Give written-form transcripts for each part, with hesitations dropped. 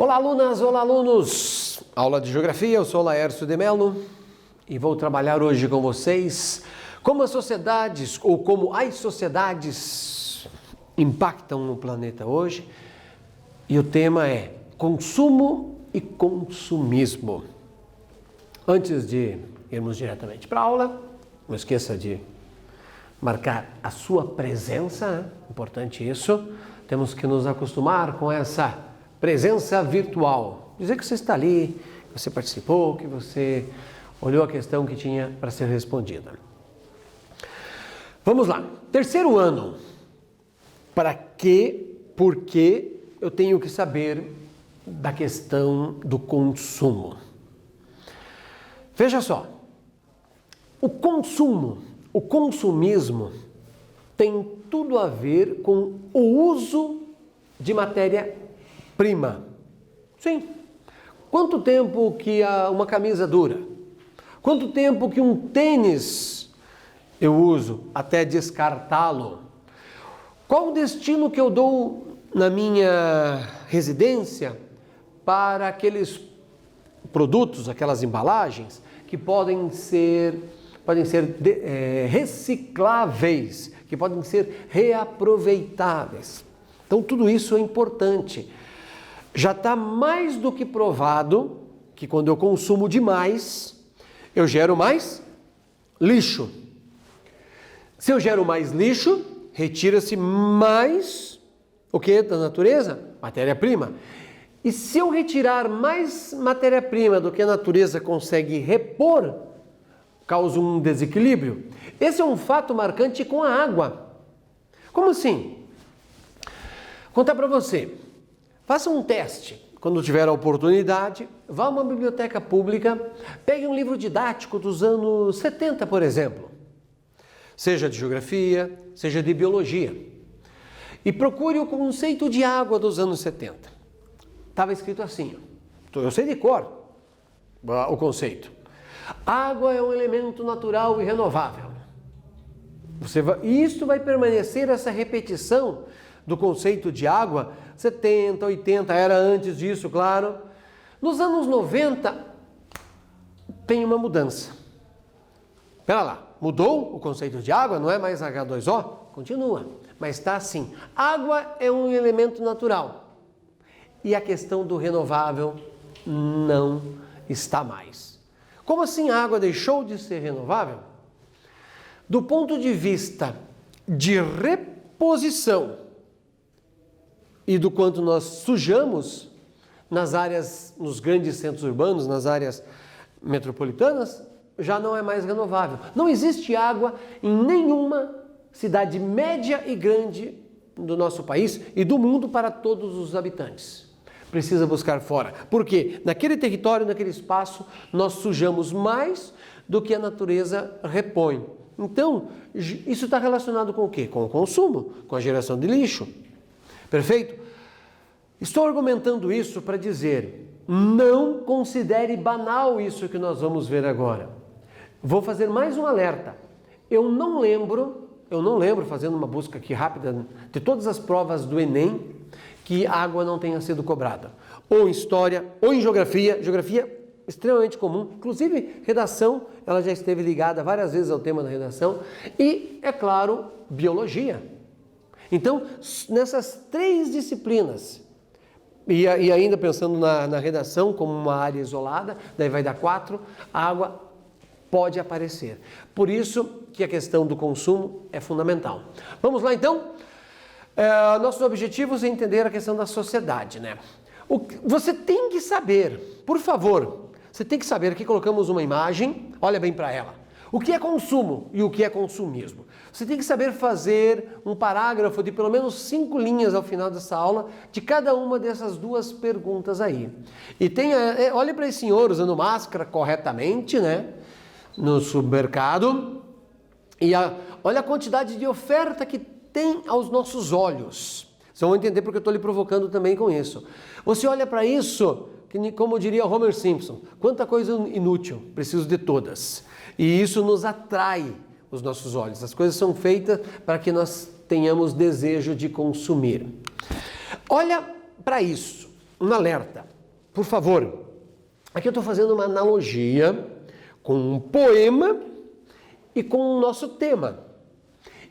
Olá, alunas, olá, alunos! Aula de Geografia, eu sou Laércio de Mello e vou trabalhar hoje com vocês como as sociedades ou como as sociedades impactam no planeta hoje. E o tema é consumo e consumismo. Antes de irmos diretamente para a aula, não esqueça de marcar a sua presença, né? Importante isso. Temos que nos acostumar com essa presença virtual. Dizer que você está ali, que você participou, que você olhou a questão que tinha para ser respondida. Vamos lá. Terceiro ano. Para quê? Por que eu tenho que saber da questão do consumo? Veja só. O consumo, o consumismo tem tudo a ver com o uso de matéria-prima. Sim. Quanto tempo que uma camisa dura? Quanto tempo que um tênis eu uso até descartá-lo? Qual o destino que eu dou na minha residência para aqueles produtos, aquelas embalagens que podem ser recicláveis, que podem ser reaproveitáveis? Então, tudo isso é importante. Já está mais do que provado que quando eu consumo demais, eu gero mais lixo. Se eu gero mais lixo, retira-se mais o que da natureza? Matéria-prima. E se eu retirar mais matéria-prima do que a natureza consegue repor, causa um desequilíbrio. Esse é um fato marcante com a água. Como assim? Vou contar para você. Faça um teste. Quando tiver a oportunidade, vá a uma biblioteca pública, pegue um livro didático dos anos 70, por exemplo. Seja de geografia, seja de biologia. E procure o conceito de água dos anos 70. Estava escrito assim, eu sei de cor o conceito. Água é um elemento natural e renovável. Isso vai permanecer, essa repetição do conceito de água, 70, 80, era antes disso, claro. Nos anos 90, tem uma mudança. Espera lá, mudou o conceito de água? Não é mais H2O? Continua, mas está assim. Água é um elemento natural. E a questão do renovável não está mais. Como assim a água deixou de ser renovável? Do ponto de vista de reposição e do quanto nós sujamos nas áreas, nos grandes centros urbanos, nas áreas metropolitanas, já não é mais renovável. Não existe água em nenhuma cidade média e grande do nosso país e do mundo para todos os habitantes. Precisa buscar fora. Por quê? Naquele território, naquele espaço, nós sujamos mais do que a natureza repõe. Então, isso está relacionado com o quê? Com o consumo, com a geração de lixo. Perfeito? Estou argumentando isso para dizer, não considere banal isso que nós vamos ver agora. Vou fazer mais um alerta. Eu não lembro, fazendo uma busca aqui rápida, de todas as provas do Enem, que água não tenha sido cobrada. Ou em história, ou em geografia. Geografia extremamente comum. Inclusive, redação, ela já esteve ligada várias vezes ao tema da redação. E, é claro, biologia. Então, nessas três disciplinas, e ainda pensando na redação como uma área isolada, daí vai dar 4, a água pode aparecer. Por isso que a questão do consumo é fundamental. Vamos lá então? Nossos objetivos é entender a questão da sociedade, né? Você tem que saber, por favor, você tem que saber, aqui colocamos uma imagem, olha bem para ela. O que é consumo e o que é consumismo? Você tem que saber fazer um parágrafo de pelo menos 5 linhas ao final dessa aula de cada uma dessas duas perguntas aí. E olhe para esse senhor usando máscara corretamente, né? No supermercado. E olha a quantidade de oferta que tem aos nossos olhos. Vocês vão entender porque eu estou lhe provocando também com isso. Você olha para isso, como diria Homer Simpson, quanta coisa inútil, preciso de todas. E isso nos atrai os nossos olhos. As coisas são feitas para que nós tenhamos desejo de consumir. Olha para isso. um alerta. Por favor, aqui eu estou fazendo uma analogia com um poema e com o nosso tema.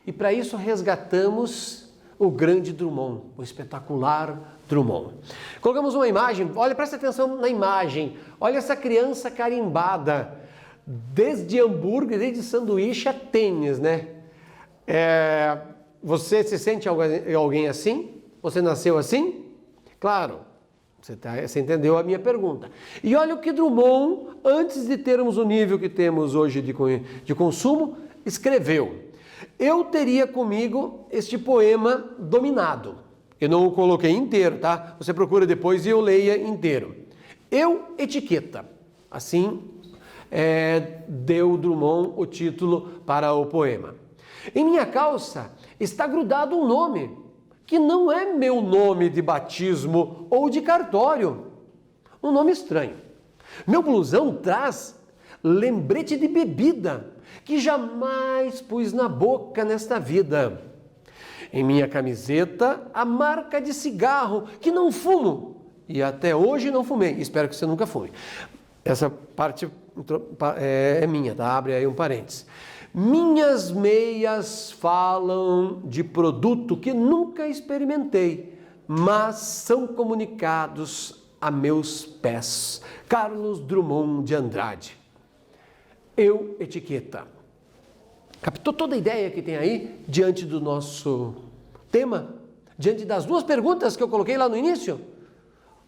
E para isso resgatamos o grande Drummond, o espetacular Drummond. Colocamos uma imagem, olha, presta atenção na imagem, olha essa criança carimbada, desde hambúrguer, desde sanduíche a tênis, né? Você se sente alguém assim? Você nasceu assim? Claro, você entendeu a minha pergunta. E olha o que Drummond, antes de termos o nível que temos hoje de consumo, escreveu. Eu teria comigo este poema dominado. Eu não o coloquei inteiro, tá? Você procura depois e eu leia inteiro. Eu, etiqueta. Assim, deu Drummond o título para o poema. Em minha calça está grudado um nome, que não é meu nome de batismo ou de cartório. Um nome estranho. Meu blusão traz lembrete de bebida, que jamais pus na boca nesta vida. Em minha camiseta, a marca de cigarro, que não fumo, e até hoje não fumei. Espero que você nunca fume. Essa parte é minha, tá? Abre aí um parênteses. Minhas meias falam de produto que nunca experimentei, mas são comunicados a meus pés. Carlos Drummond de Andrade. Eu, etiqueta. Captou toda a ideia que tem aí diante do nosso tema? Diante das duas perguntas que eu coloquei lá no início?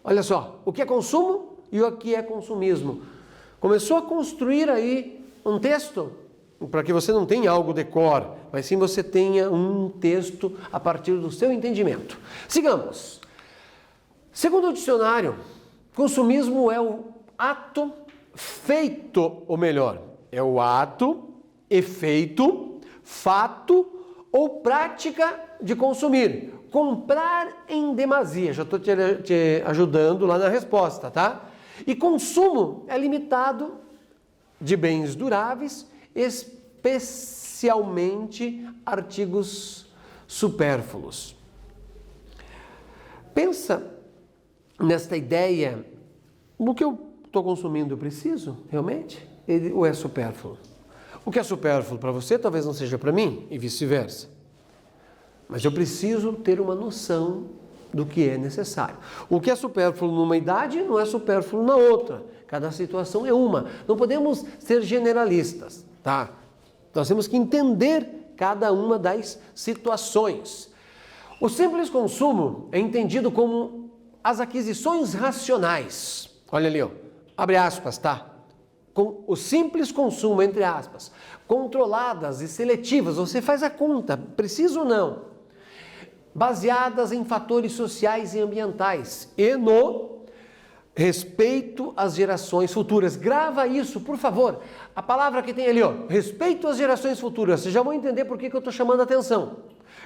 Olha só, o que é consumo e o que é consumismo. Começou a construir aí um texto, para que você não tenha algo de cor, mas sim você tenha um texto a partir do seu entendimento. Sigamos. Segundo o dicionário, consumismo é o ato feito, ou melhor, é o ato, efeito, fato ou prática de consumir. Comprar em demasia. Já estou te ajudando lá na resposta, tá? E consumo é limitado de bens duráveis, especialmente artigos supérfluos. Pensa nesta ideia, no que eu estou consumindo eu preciso, realmente? Ou é supérfluo? O que é supérfluo para você talvez não seja para mim e vice-versa. Mas eu preciso ter uma noção do que é necessário. O que é supérfluo numa idade não é supérfluo na outra. Cada situação é uma. Não podemos ser generalistas, tá? Nós temos que entender cada uma das situações. O simples consumo é entendido como as aquisições racionais. Olha ali, ó. Abre aspas, tá? Com o simples consumo, entre aspas, controladas e seletivas, você faz a conta, preciso ou não, baseadas em fatores sociais e ambientais e no respeito às gerações futuras. Grava isso, por favor. A palavra que tem ali, ó, respeito às gerações futuras. Vocês já vão entender por que eu estou chamando a atenção.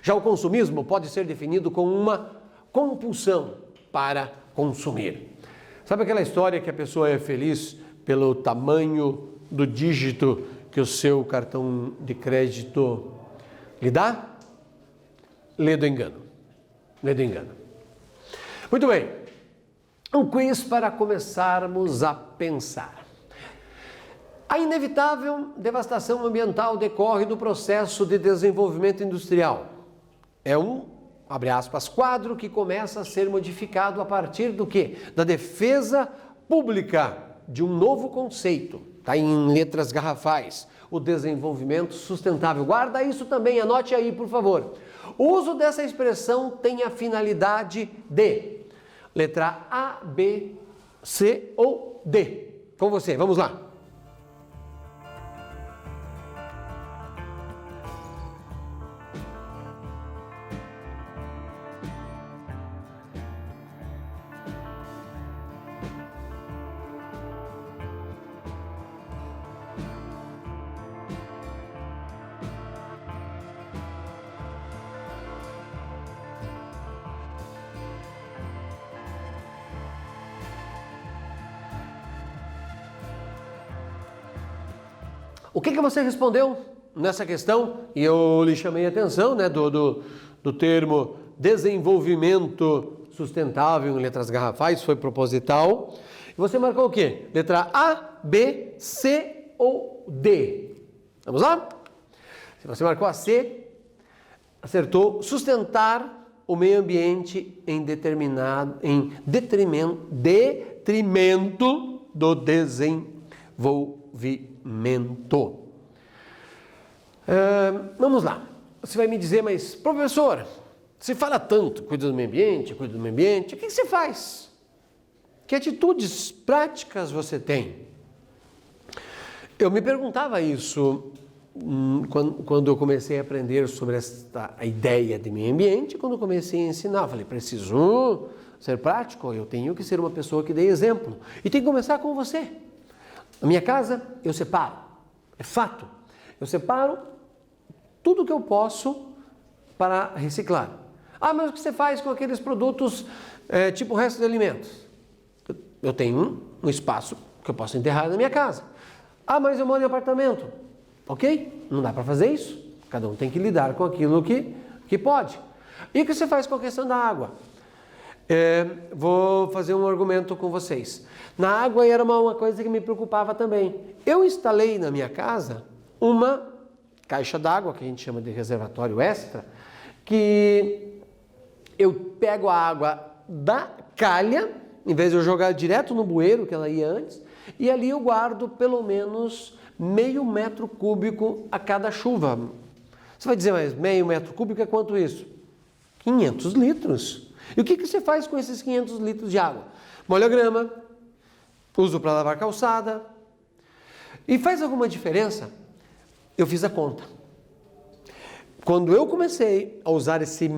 Já o consumismo pode ser definido como uma compulsão para consumir. Sabe aquela história que a pessoa é feliz pelo tamanho do dígito que o seu cartão de crédito lhe dá? Lê do engano. Lê do engano. Muito bem. Um quiz para começarmos a pensar. A inevitável devastação ambiental decorre do processo de desenvolvimento industrial. É um, abre aspas, quadro que começa a ser modificado a partir do quê? Da defesa pública de um novo conceito, está em letras garrafais, o desenvolvimento sustentável. Guarda isso também, anote aí, por favor. O uso dessa expressão tem a finalidade de letra A, B, C ou D. Com você, vamos lá. O que você respondeu nessa questão? E eu lhe chamei a atenção, né, do termo desenvolvimento sustentável em letras garrafais, foi proposital. Você marcou o quê? Letra A, B, C ou D? Vamos lá? Se você marcou a C, acertou. Sustentar o meio ambiente em detrimento do desenvolvimento. Vamos lá. Você vai me dizer, mas professor, você fala tanto, cuida do meio ambiente, o que você faz? Que atitudes práticas você tem? Eu me perguntava isso quando eu comecei a aprender sobre a ideia de meio ambiente, quando eu comecei a ensinar. Eu falei, preciso ser prático, eu tenho que ser uma pessoa que dê exemplo. E tem que começar com você. Na minha casa, eu separo. É fato. Eu separo tudo que eu posso para reciclar. Ah, mas o que você faz com aqueles produtos tipo resto de alimentos? Eu tenho um espaço que eu posso enterrar na minha casa. Ah, mas eu moro em apartamento. Ok? Não dá para fazer isso. Cada um tem que lidar com aquilo que pode. E o que você faz com a questão da água? Vou fazer um argumento com vocês. Na água era uma coisa que me preocupava também. Eu instalei na minha casa uma caixa d'água, que a gente chama de reservatório extra, que eu pego a água da calha, em vez de eu jogar direto no bueiro, que ela ia antes, e ali eu guardo pelo menos meio metro cúbico a cada chuva. Você vai dizer, mas meio metro cúbico é quanto isso? 500 litros. E o que você faz com esses 500 litros de água? Molho a grama, uso para lavar calçada. E faz alguma diferença? Eu fiz a conta. Quando eu comecei a usar esses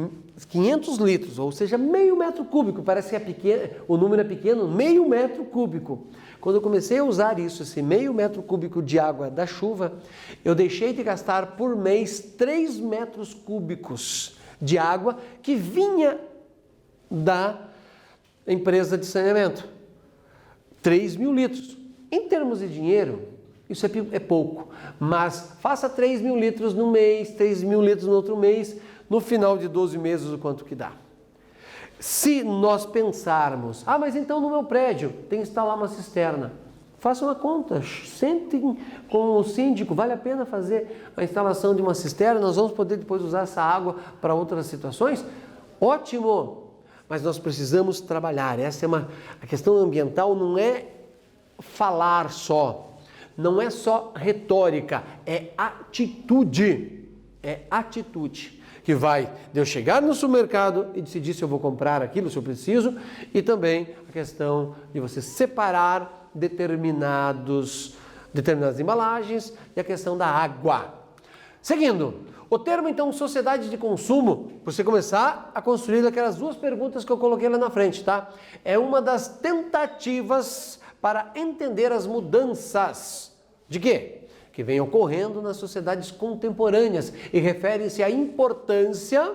500 litros, ou seja, meio metro cúbico, parece que é pequeno, o número é pequeno, meio metro cúbico. Quando eu comecei a usar isso, esse meio metro cúbico de água da chuva, eu deixei de gastar por mês 3 metros cúbicos de água que vinha da empresa de saneamento. 3.000 litros. Em termos de dinheiro, isso é pouco, mas faça 3.000 litros no mês, 3.000 litros no outro mês, no final de 12 meses o quanto que dá. Se nós pensarmos, mas então no meu prédio tem que instalar uma cisterna, faça uma conta, sentem com o síndico, vale a pena fazer a instalação de uma cisterna, nós vamos poder depois usar essa água para outras situações? Ótimo! Mas nós precisamos trabalhar, a questão ambiental não é falar só. Não é só retórica, é atitude. É atitude que vai de eu chegar no supermercado e decidir se eu vou comprar aquilo, se eu preciso, e também a questão de você separar determinadas embalagens e a questão da água. Seguindo, o termo então sociedade de consumo, você começar a construir aquelas duas perguntas que eu coloquei lá na frente, tá? É uma das tentativas para entender as mudanças de quê? Que vem ocorrendo nas sociedades contemporâneas e refere-se à importância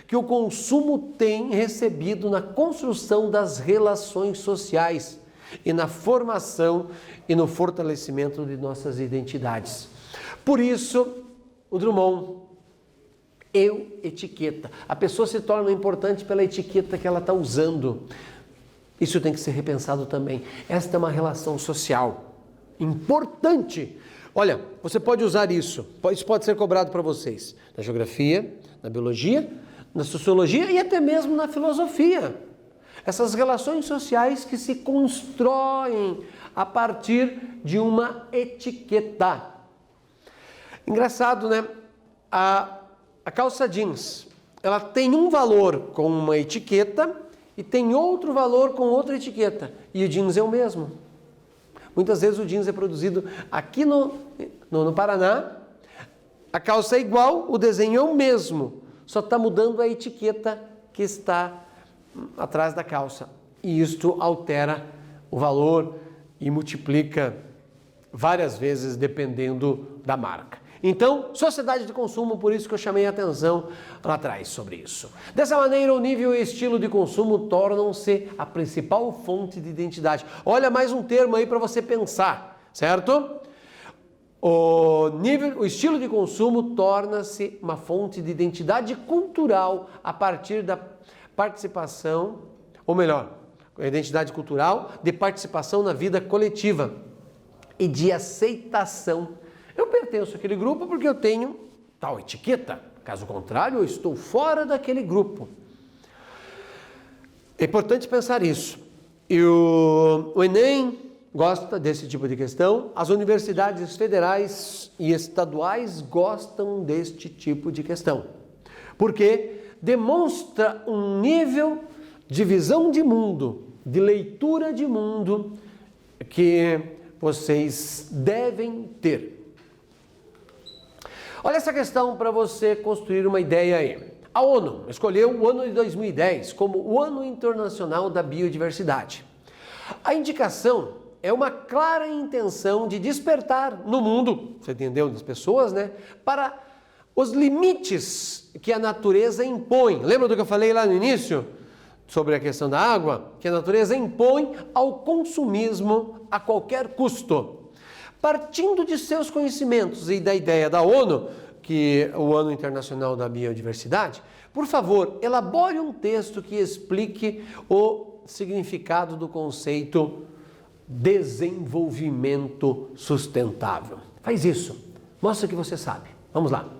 que o consumo tem recebido na construção das relações sociais e na formação e no fortalecimento de nossas identidades. Por isso, o Drummond, etiqueta. A pessoa se torna importante pela etiqueta que ela está usando. Isso tem que ser repensado também. Esta é uma relação social importante. Olha, você pode usar isso pode ser cobrado para vocês na geografia, na biologia, na sociologia e até mesmo na filosofia. Essas relações sociais que se constroem a partir de uma etiqueta. Engraçado, né? A calça jeans, ela tem um valor com uma etiqueta e tem outro valor com outra etiqueta. E o jeans é o mesmo. Muitas vezes o jeans é produzido aqui no Paraná, a calça é igual, o desenho é o mesmo, só está mudando a etiqueta que está atrás da calça. E isto altera o valor e multiplica várias vezes dependendo da marca. Então, sociedade de consumo, por isso que eu chamei a atenção lá atrás sobre isso. Dessa maneira, o nível e o estilo de consumo tornam-se a principal fonte de identidade. Olha mais um termo aí para você pensar, certo? O estilo de consumo torna-se uma fonte de identidade cultural a partir da participação, ou melhor, a identidade cultural de participação na vida coletiva e de aceitação. Eu pertenço àquele grupo porque eu tenho tal etiqueta, caso contrário, eu estou fora daquele grupo. É importante pensar isso. E o Enem gosta desse tipo de questão, as universidades federais e estaduais gostam deste tipo de questão, porque demonstra um nível de visão de mundo, de leitura de mundo que vocês devem ter. Olha essa questão para você construir uma ideia aí. A ONU escolheu o ano de 2010 como o Ano Internacional da Biodiversidade. A indicação é uma clara intenção de despertar no mundo, você entendeu, das pessoas, né, para os limites que a natureza impõe. Lembra do que eu falei lá no início? Sobre a questão da água? Que a natureza impõe ao consumismo a qualquer custo. Partindo de seus conhecimentos e da ideia da ONU, que é o Ano Internacional da Biodiversidade, por favor, elabore um texto que explique o significado do conceito desenvolvimento sustentável. Faz isso. Mostra que você sabe. Vamos lá.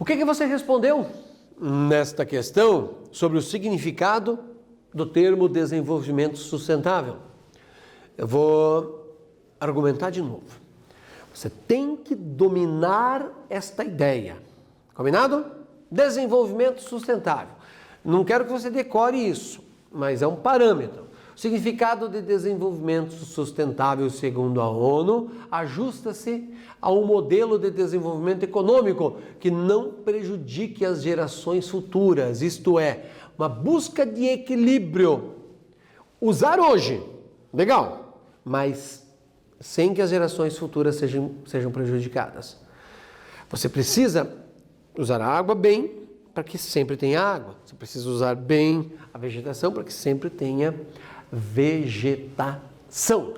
O que você respondeu nesta questão sobre o significado do termo desenvolvimento sustentável? Eu vou argumentar de novo. Você tem que dominar esta ideia. Combinado? Desenvolvimento sustentável. Não quero que você decore isso, mas é um parâmetro. O significado de desenvolvimento sustentável, segundo a ONU, ajusta-se a um modelo de desenvolvimento econômico que não prejudique as gerações futuras, isto é, uma busca de equilíbrio. Usar hoje, legal, mas sem que as gerações futuras sejam prejudicadas. Você precisa usar a água bem para que sempre tenha água. Você precisa usar bem a vegetação para que sempre tenha vegetação.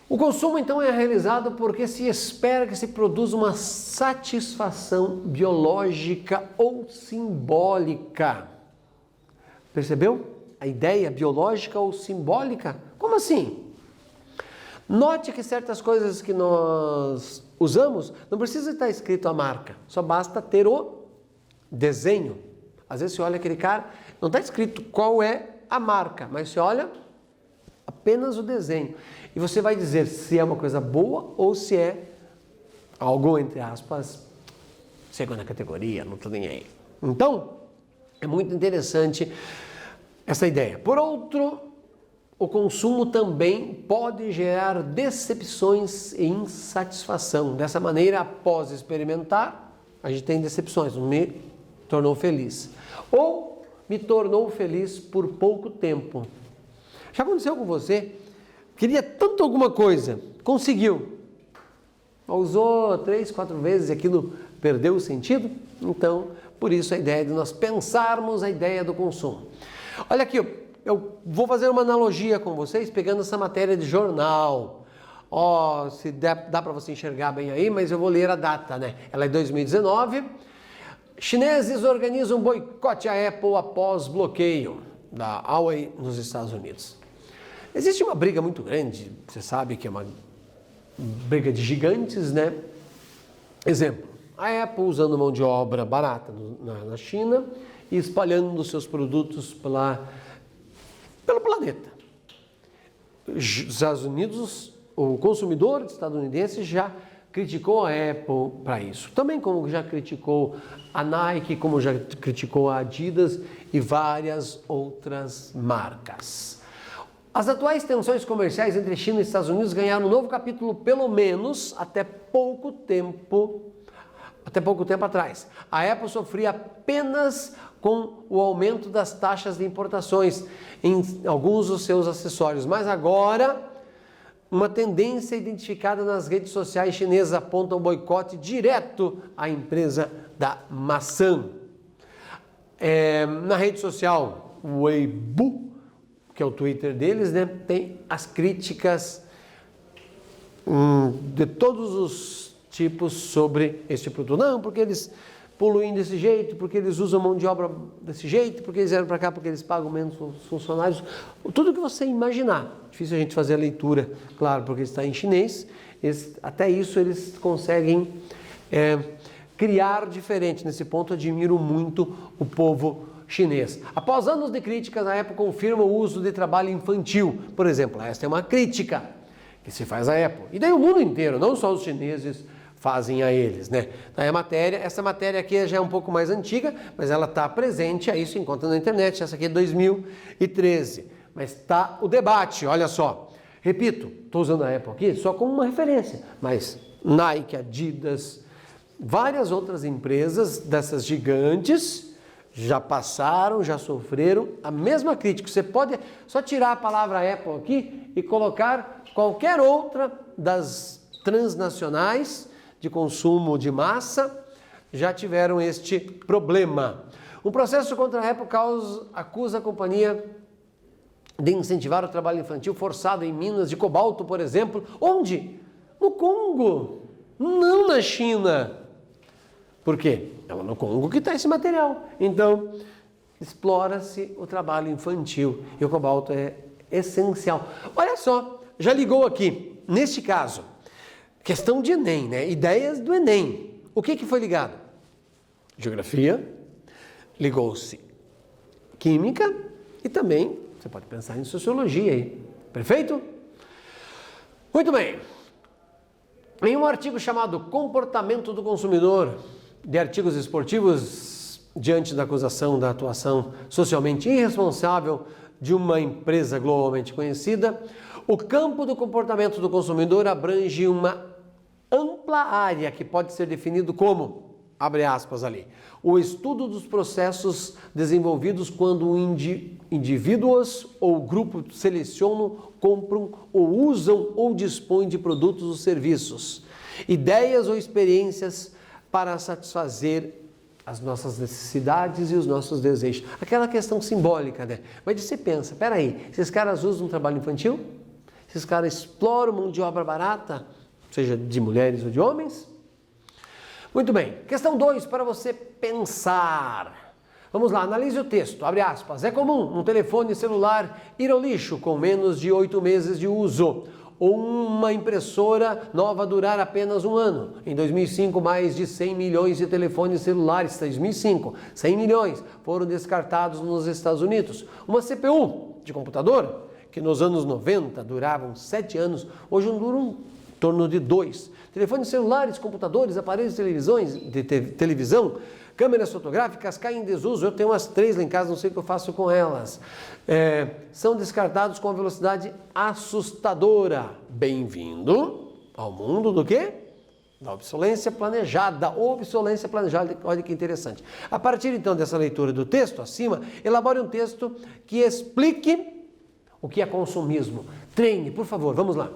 O consumo, então, é realizado porque se espera que se produza uma satisfação biológica ou simbólica. Percebeu? A ideia biológica ou simbólica? Como assim? Note que certas coisas que nós usamos não precisa estar escrito a marca, só basta ter o desenho. Às vezes você olha aquele cara, não está escrito qual é a marca, mas você olha apenas o desenho. E você vai dizer se é uma coisa boa ou se é algo, entre aspas, segunda categoria, não estou nem aí. Então, é muito interessante essa ideia. Por outro, o consumo também pode gerar decepções e insatisfação. Dessa maneira, após experimentar, a gente tem decepções, não me tornou feliz. Ou me tornou feliz por pouco tempo. Já aconteceu com você? Queria tanto alguma coisa, conseguiu. Usou 3, 4 vezes e aquilo perdeu o sentido? Então, por isso a ideia de nós pensarmos a ideia do consumo. Olha aqui, eu vou fazer uma analogia com vocês, pegando essa matéria de jornal. Se dá para você enxergar bem aí, mas eu vou ler a data, né? Ela é 2019. Chineses organizam boicote à Apple após bloqueio da Huawei nos Estados Unidos. Existe uma briga muito grande, você sabe que é uma briga de gigantes, né? Exemplo, a Apple usando mão de obra barata na China e espalhando os seus produtos pelo planeta. Os Estados Unidos, o consumidor estadunidense já criticou a Apple para isso. Também como já criticou a Nike, como já criticou a Adidas e várias outras marcas. As atuais tensões comerciais entre China e Estados Unidos ganharam um novo capítulo, pelo menos até pouco tempo atrás. A Apple sofria apenas com o aumento das taxas de importações em alguns dos seus acessórios, mas agora uma tendência identificada nas redes sociais chinesas aponta um boicote direto à empresa da maçã. Na rede social Weibo, que é o Twitter deles, né, tem as críticas de todos os tipos sobre este produto. Não, porque eles poluem desse jeito, porque eles usam mão de obra desse jeito, porque eles vieram para cá, porque eles pagam menos funcionários. Tudo que você imaginar. Difícil a gente fazer a leitura, claro, porque está em chinês. Até isso eles conseguem criar diferente. Nesse ponto, admiro muito o povo chinês. Após anos de críticas, a Apple confirma o uso de trabalho infantil. Por exemplo, esta é uma crítica que se faz à Apple. E daí o mundo inteiro, não só os chineses, fazem a eles, né? Daí essa matéria aqui já é um pouco mais antiga, mas ela está presente, aí se encontra na internet. Essa aqui é 2013. Mas está o debate, olha só. Repito, estou usando a Apple aqui só como uma referência, mas Nike, Adidas, várias outras empresas dessas gigantes já passaram, já sofreram a mesma crítica. Você pode só tirar a palavra Apple aqui e colocar qualquer outra das transnacionais de consumo de massa, já tiveram este problema. Um processo contra a Apple acusa a companhia de incentivar o trabalho infantil forçado em minas de cobalto, por exemplo. Onde? No Congo, não na China. Por quê? É no Congo que está esse material. Então, explora-se o trabalho infantil e o cobalto é essencial. Olha só, já ligou aqui, neste caso, questão de Enem, né? Ideias do Enem. O que foi ligado? geografia, ligou-se química e também você pode pensar em sociologia aí. Perfeito? Muito bem. Em um artigo chamado Comportamento do Consumidor de Artigos Esportivos, diante da acusação da atuação socialmente irresponsável de uma empresa globalmente conhecida, o campo do comportamento do consumidor abrange uma ampla área que pode ser definido como, abre aspas ali, o estudo dos processos desenvolvidos quando indivíduos ou grupos selecionam, compram ou usam ou dispõem de produtos ou serviços, ideias ou experiências para satisfazer as nossas necessidades e os nossos desejos. Aquela questão simbólica, né? Mas você pensa, peraí, esses caras usam um trabalho infantil? Esses caras exploram mão de obra barata, seja de mulheres ou de homens? Muito bem. Questão 2, para você pensar. Vamos lá, analise o texto, abre aspas. É comum um telefone celular ir ao lixo com menos de 8 meses de uso, ou uma impressora nova durar apenas um ano. Em 2005, mais de 100 milhões de telefones celulares, 2005, 100 milhões foram descartados nos Estados Unidos. Uma CPU de computador, que nos anos 90 duravam 7 anos, hoje duram em torno de 2. Telefones celulares, computadores, aparelhos de televisão, câmeras fotográficas caem em desuso. Eu tenho umas 3 lá em casa, não sei o que eu faço com elas. São descartados com uma velocidade assustadora. Bem-vindo ao mundo do quê? Da obsolescência planejada. Obsolescência planejada, olha que interessante. A partir então dessa leitura do texto acima, elabore um texto que explique o que é consumismo. Treine, por favor, vamos lá.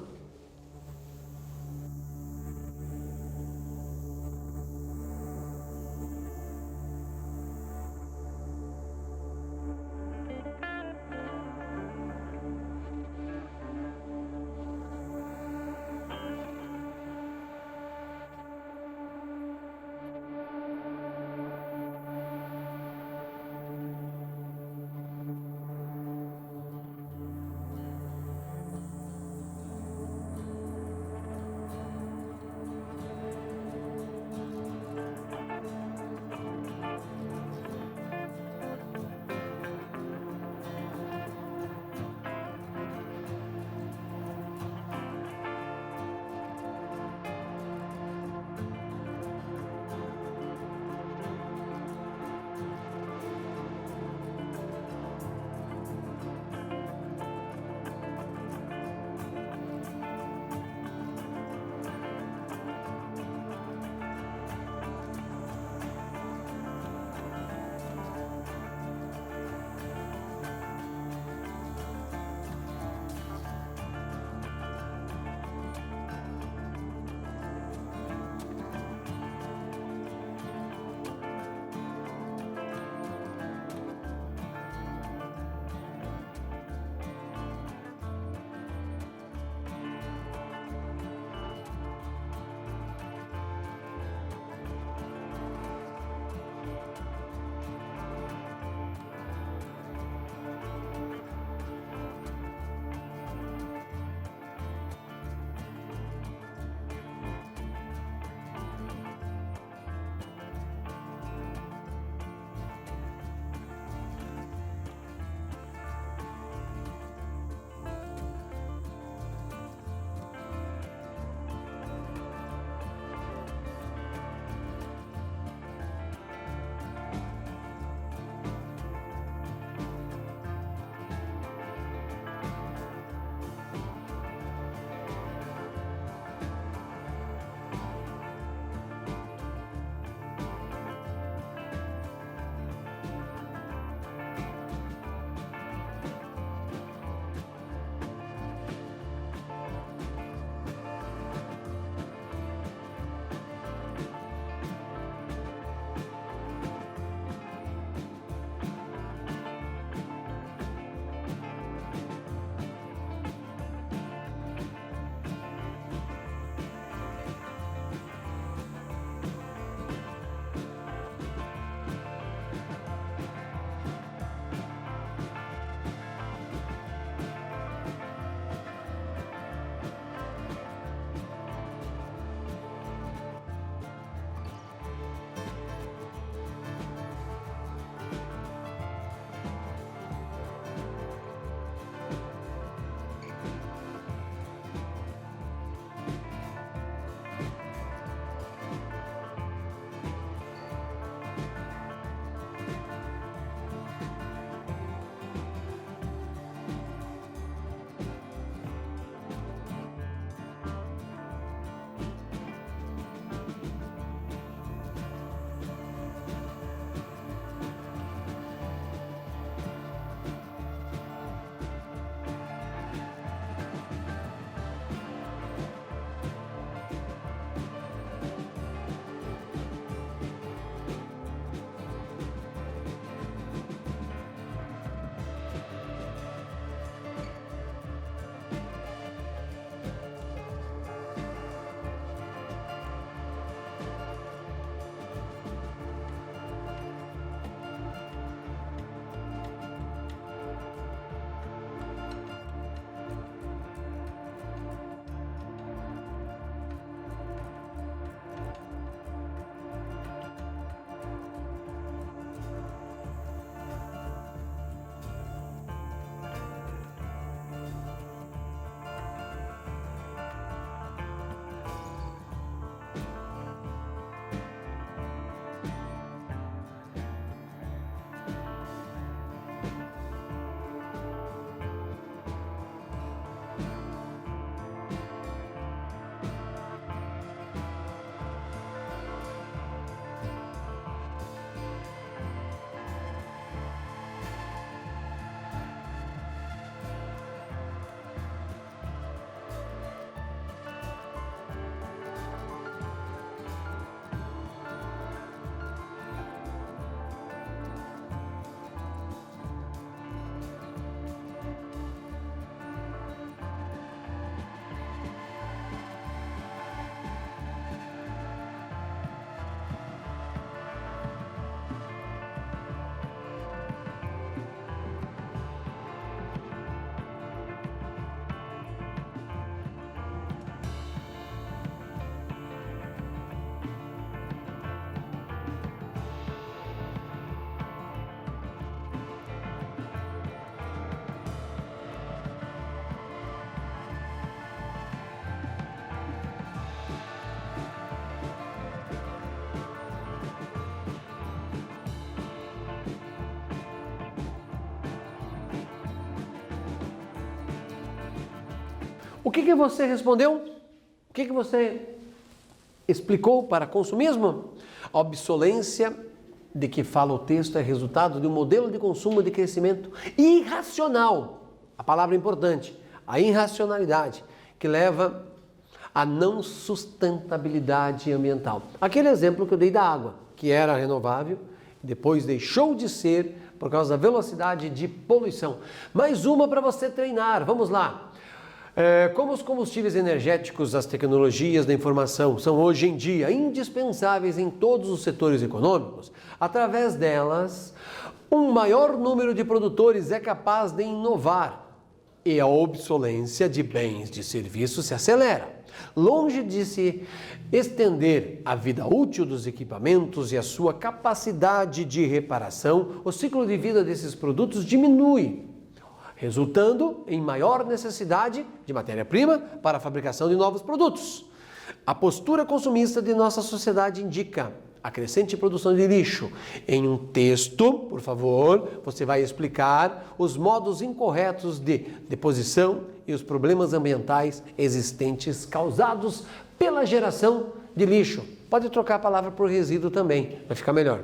O que você respondeu? O que você explicou para consumismo? A obsolência de que fala o texto é resultado de um modelo de consumo de crescimento irracional. A palavra importante, a irracionalidade, que leva à não sustentabilidade ambiental. Aquele exemplo que eu dei da água, que era renovável, depois deixou de ser por causa da velocidade de poluição. Mais uma para você treinar, vamos lá. Como os combustíveis energéticos, as tecnologias da informação são hoje em dia indispensáveis em todos os setores econômicos, através delas, um maior número de produtores é capaz de inovar e a obsolência de bens e serviços se acelera. Longe de se estender a vida útil dos equipamentos e a sua capacidade de reparação, o ciclo de vida desses produtos diminui, resultando em maior necessidade de matéria-prima para a fabricação de novos produtos. A postura consumista de nossa sociedade indica a crescente produção de lixo. Em um texto, por favor, você vai explicar os modos incorretos de deposição e os problemas ambientais existentes causados pela geração de lixo. Pode trocar a palavra por resíduo também, vai ficar melhor.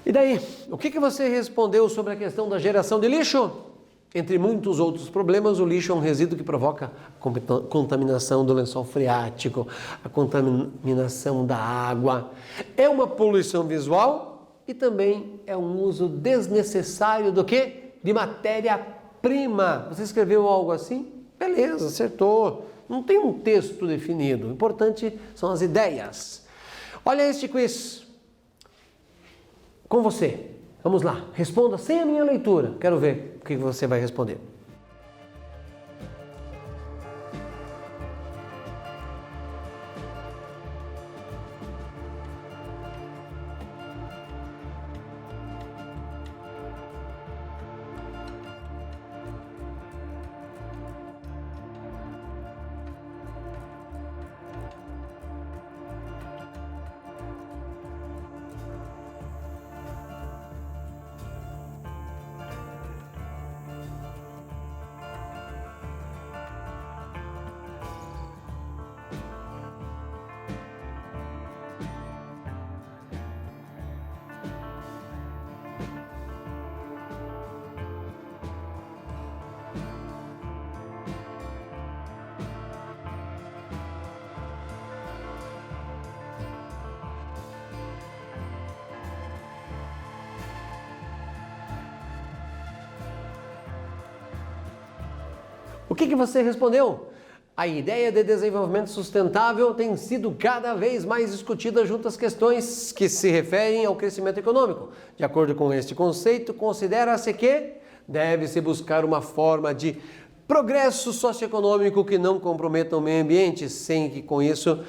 E daí, o que você respondeu sobre a questão da geração de lixo? Entre muitos outros problemas, o lixo é um resíduo que provoca a contaminação do lençol freático, a contaminação da água, é uma poluição visual e também é um uso desnecessário do quê? De matéria-prima. Você escreveu algo assim? Beleza, acertou. Não tem um texto definido. O importante são as ideias. Olha este quiz. Com você. Vamos lá. Responda sem a minha leitura. Quero ver o que você vai responder. O que você respondeu? A ideia de desenvolvimento sustentável tem sido cada vez mais discutida junto às questões que se referem ao crescimento econômico. De acordo com este conceito, considera-se que deve-se buscar uma forma de progresso socioeconômico que não comprometa o meio ambiente, sem que com isso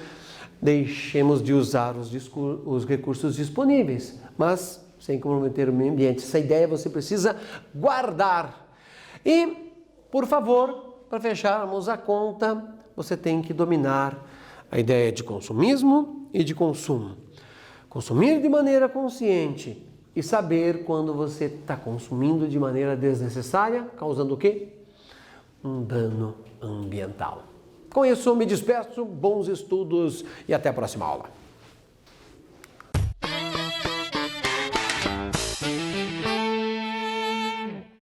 deixemos de usar os recursos disponíveis, mas sem comprometer o meio ambiente. Essa ideia você precisa guardar. E, por favor, para fecharmos a conta, você tem que dominar a ideia de consumismo e de consumo. Consumir de maneira consciente e saber quando você está consumindo de maneira desnecessária, causando o quê? Um dano ambiental. Com isso, me despeço, bons estudos e até a próxima aula.